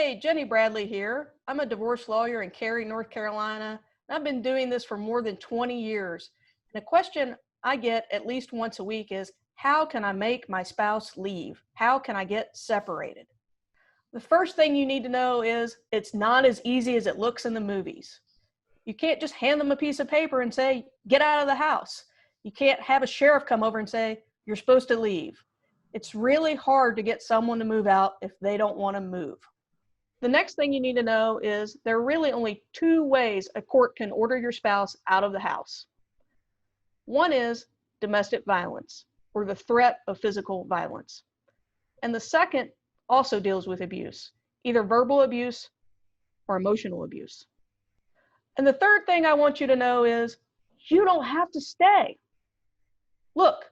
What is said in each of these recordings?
Hey, Jenny Bradley here. I'm a divorce lawyer in Cary, North Carolina. And I've been doing this for more than 20 years. And a question I get at least once a week is, how can I make my spouse leave? How can I get separated? The first thing you need to know is it's not as easy as it looks in the movies. You can't just hand them a piece of paper and say, get out of the house. You can't have a sheriff come over and say, you're supposed to leave. It's really hard to get someone to move out if they don't want to move. The next thing you need to know is there are really only two ways a court can order your spouse out of the house. One is domestic violence, or the threat of physical violence. And the second also deals with abuse, either verbal abuse or emotional abuse. And the third thing I want you to know is you don't have to stay. Look,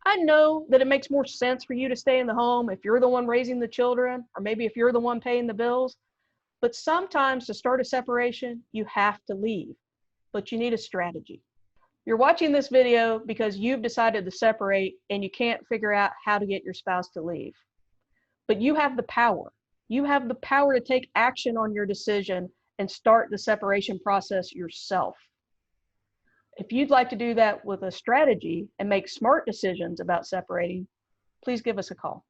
I know that it makes more sense for you to stay in the home if you're the one raising the children, or maybe if you're the one paying the bills. But sometimes to start a separation, you have to leave, but you need a strategy. You're watching this video because you've decided to separate and you can't figure out how to get your spouse to leave. But you have the power. You have the power to take action on your decision and start the separation process yourself. If you'd like to do that with a strategy and make smart decisions about separating, please give us a call.